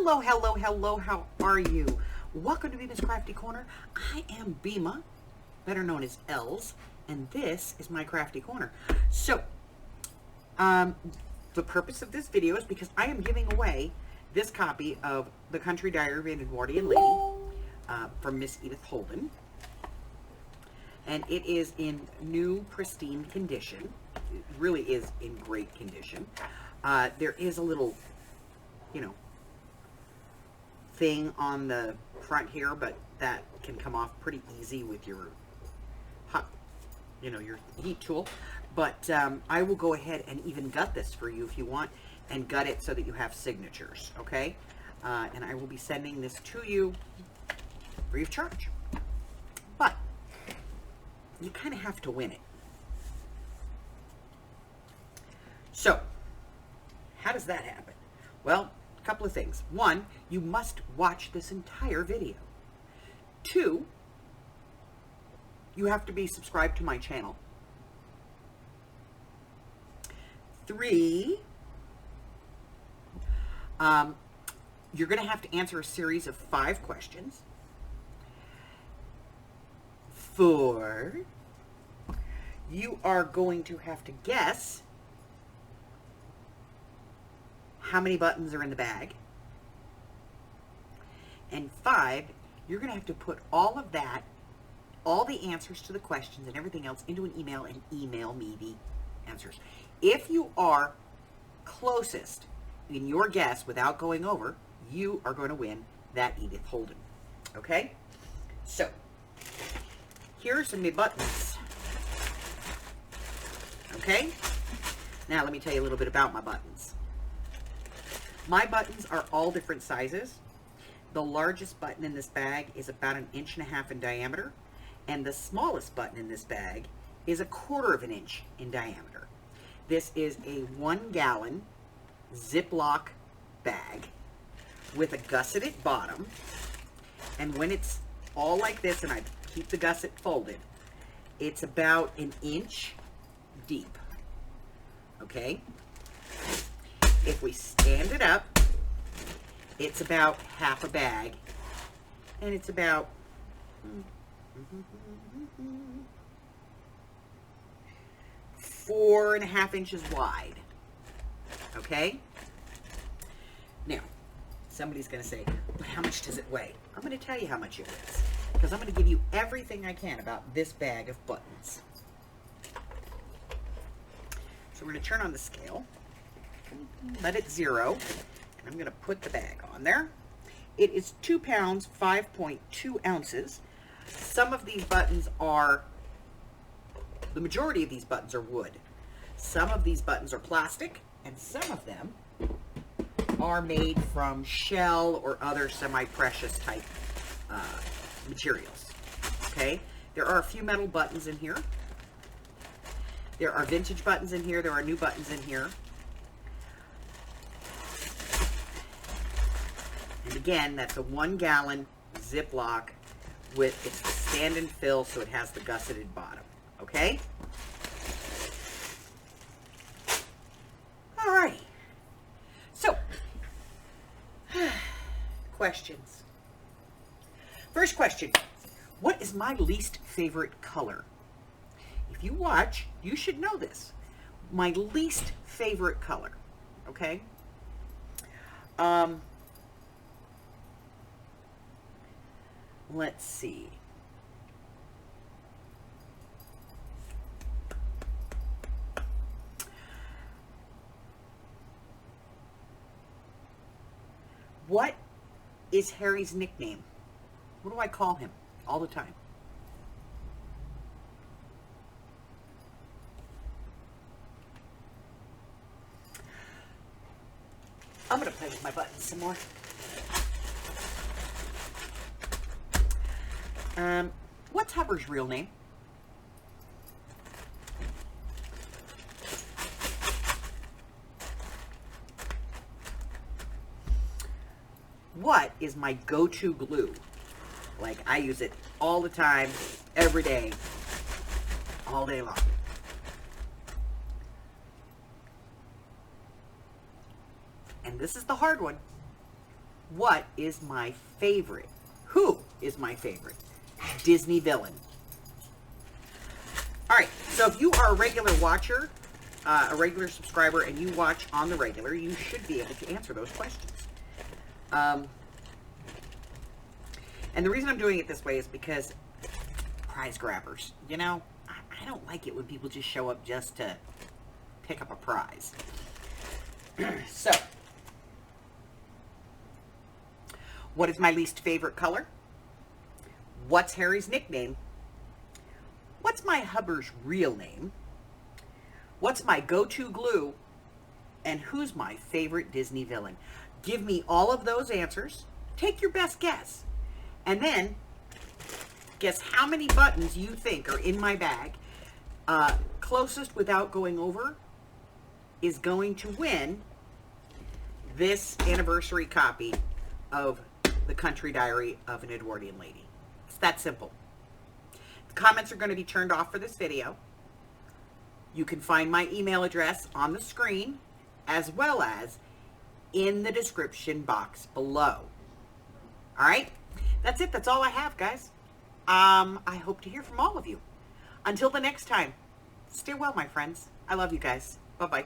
Hello, hello, hello, how are you? Welcome to Beema's Crafty Corner. I am Beema, better known as Els, and this is my Crafty Corner. So, the purpose of this video is because I am giving away this copy of The Country Diary of an Edwardian Lady from Miss Edith Holden. And it is in new, pristine condition. It really is in great condition. There is a little, thing on the front here, but that can come off pretty easy with your your heat tool. But I will go ahead and even gut this for you if you want, and gut it so that you have signatures, okay? And I will be sending this to you free of charge. But you kind of have to win it. So, how does that happen? Well, a couple of things. One, you must watch this entire video. Two, you have to be subscribed to my channel. Three, you're going to have to answer a series of 5 questions. 4, you are going to have to guess how many buttons are in the bag. And 5, you're going to have to put all of that, all the answers to the questions and everything else into an email and email me the answers. If you are closest in your guess without going over, you are going to win that Edith Holden. Okay? So, here are some of my buttons. Okay? Now let me tell you a little bit about my buttons. My buttons are all different sizes. The largest button in this bag is about 1.5 inches in diameter, and the smallest button in this bag is 1/4 inch in diameter. This is a 1-gallon Ziploc bag with a gusseted bottom, and when it's all like this, and I keep the gusset folded, it's about 1 inch deep. Okay? If we stand it up, it's about half a bag, and it's about 4.5 inches wide. Okay? Now, somebody's going to say, but how much does it weigh? I'm going to tell you how much it weighs, because I'm going to give you everything I can about this bag of buttons. So we're going to turn on the scale, let it 0, and I'm going to put the bag on there. It is 2 pounds, 5.2 ounces. Some of these buttons are, the majority of these buttons are wood. Some of these buttons are plastic, and some of them are made from shell or other semi-precious type materials. Okay? There are a few metal buttons in here. There are vintage buttons in here. There are new buttons in here. And again, that's a 1-gallon Ziploc with its stand and fill, so it has the gusseted bottom. Okay? All right. So, questions. First question. What is my least favorite color? If you watch, you should know this. My least favorite color. Okay? Let's see. What is Harry's nickname? What do I call him all the time? I'm going to play with my buttons some more. What's Hubbard's real name? What is my go-to glue? Like, I use it all the time, every day, all day long. And this is the hard one. what is my favorite? Who is my favorite Disney villain? All right, so if you are a regular watcher, a regular subscriber, and you watch on the regular, you should be able to answer those questions. And the reason I'm doing it this way is because prize grabbers, you know, I don't like it when people just show up just to pick up a prize. So, what is my least favorite color? What's Harry's nickname? What's my hubber's real name? What's my go-to glue? And who's my favorite Disney villain? Give me all of those answers. Take your best guess. And then guess how many buttons you think are in my bag. Closest without going over is going to win this anniversary copy of The Country Diary of an Edwardian Lady. It's that simple. The comments are going to be turned off for this video. You can find my email address on the screen as well as in the description box below. All right? That's it. That's all I have, guys. I hope to hear from all of you. Until the next time, stay well, my friends. I love you guys. Bye-bye.